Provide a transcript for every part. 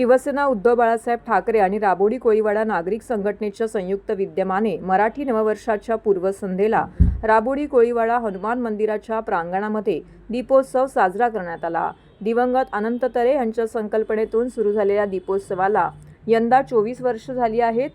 शिवसेना उद्धव बाळासाहेब ठाकरे आणि राबोडी कोळीवाडा नागरिक संघटनेच्या संयुक्त विद्यमाने मराठी नववर्षाच्या पूर्वसंध्येला राबोडी कोळीवाडा हनुमान मंदिराच्या प्रांगणामध्ये दीपोत्सव साजरा करण्यात आला। दिवंगत अनंत तरे यांच्या संकल्पनेतून सुरू झालेल्या दीपोत्सवाला यंदा 24 वर्ष झाली आहेत।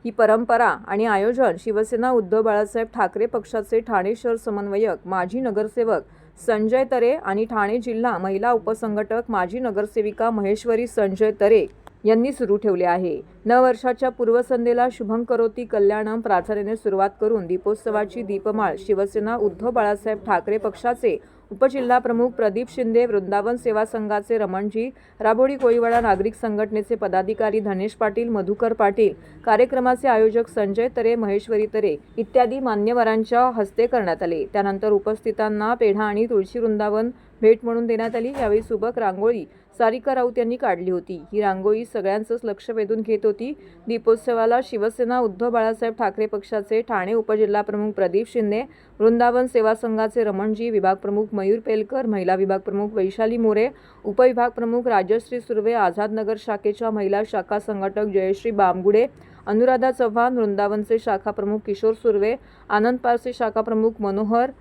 ही परंपरा आणि आयोजन शिवसेना उद्धव बाळासाहेब ठाकरे पक्षाचे ठाणे शहर समन्वयक माजी नगरसेवक संजय तरे आणि ठाणे जिल्हा महिला उपसंघटक माजी नगरसेविका महेश्वरी संजय तरे यांनी सुरू ठेवले आहे। नववर्षाच्या पूर्वसंध्येला शुभं करोती कल्याणम प्रार्थनेने सुरुवात करून दीपोत्सवाची दीपमाळ शिवसेना उद्धव बाळासाहेब ठाकरे पक्षाचे उपजिल्हा प्रमुख प्रदीप शिंदे, वृंदावन सेवा संघाचे रमणजी, राबोडी कोळीवाडा नागरिक संघटनेचे पदाधिकारी धनेश पाटील, मधुकर पाटील, कार्यक्रमाचे आयोजक संजय तरे, महेश्वरी तरे इत्यादी मान्यवरांच्या हस्ते करण्यात आले। त्यानंतर उपस्थितांना पेढा आणि तुळशी वृंदावन भेट म्हणून देण्यात आली। यावेळी सुबक रांगोळी सारिका राऊत यांनी काढली होती। ही रांगोळी सगळ्यांचंच लक्ष वेधून घेत होती। दीपोत्सवाला शिवसेना उद्धव बाळासाहेब ठाकरे पक्षाचे ठाणे उपजिल्हा प्रमुख प्रदीप शिंदे, वृंदावन सेवा संघाचे रमणजी, विभाग प्रमुख मयूर पेलकर, महिला विभाग प्रमुख वैशाली मोरे, उपविभाग प्रमुख राजश्री सुर्वे, आझादनगर शाखेच्या महिला शाखा संघटक जयश्री बामगुडे, अनुराधा चव्हाण, वृंदावनचे शाखा प्रमुख किशोर सुर्वे, आनंद पारसे शाखा प्रमुख मनोहर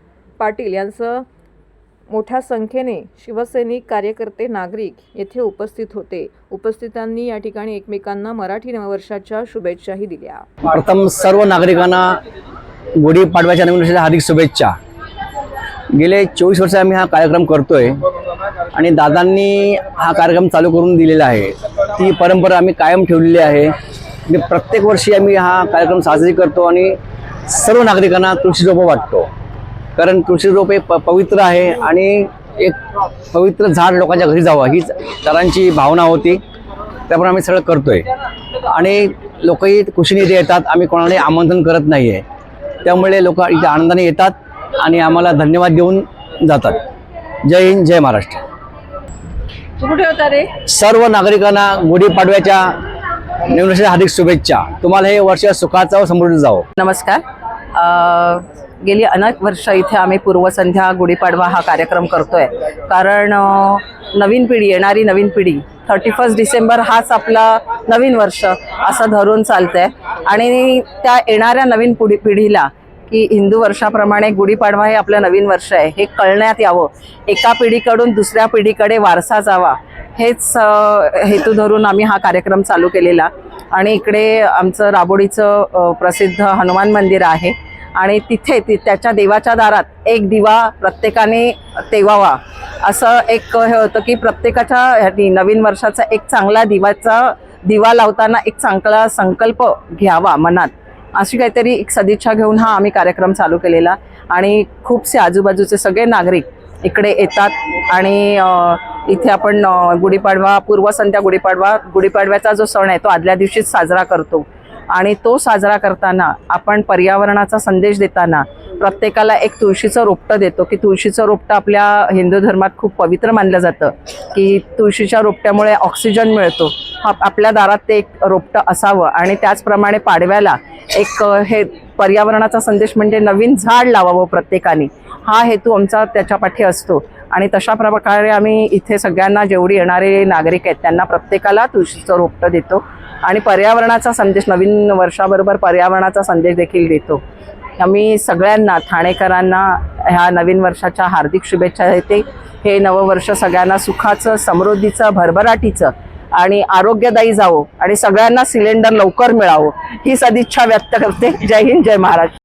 पाटील यांसह मोठ्या संख्येने शिवसैनिक, कार्यकर्ते, नागरिक येथे उपस्थित होते। उपस्थितांनी या ठिकाणी एकमेकांना मराठी नववर्षाच्या शुभेच्छाही दिल्या। प्रथम सर्व नागरिकांना गुढीपाडव्याच्या नवीन वर्षाच्या हार्दिक शुभेच्छा। गेले 24 वर्ष आम्ही हा कार्यक्रम करतोय आणि दादांनी हा कार्यक्रम चालू करून दिलेला आहे। ती परंपरा आम्ही कायम ठेवलेली आहे। प्रत्येक वर्षी आम्ही हा कार्यक्रम साजरी करतो आणि सर्व नागरिकांना तुळशी रोपं वाटतो, कारण तुळशी रोप हे पवित्र आहे आणि एक पवित्र झाड लोकांच्या घरी जावं हीच दादांची भावना होती। त्यामुळे आम्ही सगळं करतोय आणि लोकही खुशीने इथे येतात। आम्ही कोणालाही आमंत्रण करत नाही आहे, त्यामुळे लोक इथे आनंदाने येतात आणि आम्हाला धन्यवाद देऊन जातात। जय हिंद, जय महाराष्ट्र। कुठे होता रे? सर्व नागरिकांना गुढीपाडव्याच्या नवीन वर्षाच्या हार्दिक शुभेच्छा। तुम्हाला हे वर्ष सुखाचं व समृद्ध जावो। नमस्कार। गेली अनेक वर्ष इथे आम्ही पूर्वसंध्या गुढीपाडवा हा कार्यक्रम करतोय, कारण नवीन पिढी, येणारी नवीन पिढी 31 डिसेंबर हाच आपला नवीन वर्ष असं धरून चालतंय आणि त्या येणाऱ्या नवीन पिढीला की हिंदू वर्षाप्रमाणे गुढीपाडवा हे आपलं नवीन वर्ष आहे हे कळण्यात यावं, एका पिढीकडून दुसऱ्या पिढीकडे वारसा जावा, हेच हेतू धरून आम्ही हा कार्यक्रम चालू केलेला। आणि इकडे आमचं राबोडीचं प्रसिद्ध हनुमान मंदिर आहे आणि तिथे त्याच्या देवाच्या दारात एक दिवा प्रत्येकाने तेवावा, असं एक हे होतं की प्रत्येकाच्या नवीन वर्षाचा एक चांगला दिवा लावताना एक चांगला संकल्प घ्यावा मनात, अशी काहीतरी एक सदिच्छा घेऊन हा आम्ही कार्यक्रम चालू केलेला। आणि खूपसे आजूबाजूचे सगळे नागरिक इकडे येतात आणि इथे आपण गुढीपाडवा, पूर्वसंध्या गुढीपाडव्याचा जो सण आहे तो आदल्या दिवशीच साजरा करतो आणि तो साजरा करताना आपण पर्यावरणाचा संदेश देताना प्रत्येकाला एक तुळशीचं रोपटं देतो की तुळशीचं रोपटं आपल्या हिंदू धर्मात खूप पवित्र मानलं जातं की तुळशीच्या रोपट्यामुळे ऑक्सिजन मिळतो। आपल्या दारात ते एक रोपटं असावं आणि त्याचप्रमाणे पाडव्याला एक हे पर्यावरणाचा संदेश म्हणजे नवीन झाड लावावं प्रत्येकाने, हा हेतू आमचा त्याच्या पाठी असतो। आणि तशा प्रकारे आम्ही इथे सगळ्यांना जेवढी येणारे नागरिक आहेत त्यांना प्रत्येकाला तुळशीचं रोपटं देतो आणि पर्यावरणाचा संदेश, नवीन वर्षाबरोबर पर्यावरणाचा संदेश देखील देतो। आम्ही सगळ्यांना ठाणेकरांना ह्या नवीन वर्षाच्या हार्दिक शुभेच्छा देते। हे नववर्ष सगळ्यांना सुखाचं, समृद्धीचं, भरभराटीचं आणि आरोग्यदायी जावो आणि सगळ्यांना सिलेंडर लवकर मिळावं ही सदिच्छा व्यक्त करते। जय हिंद, जय महाराष्ट्र।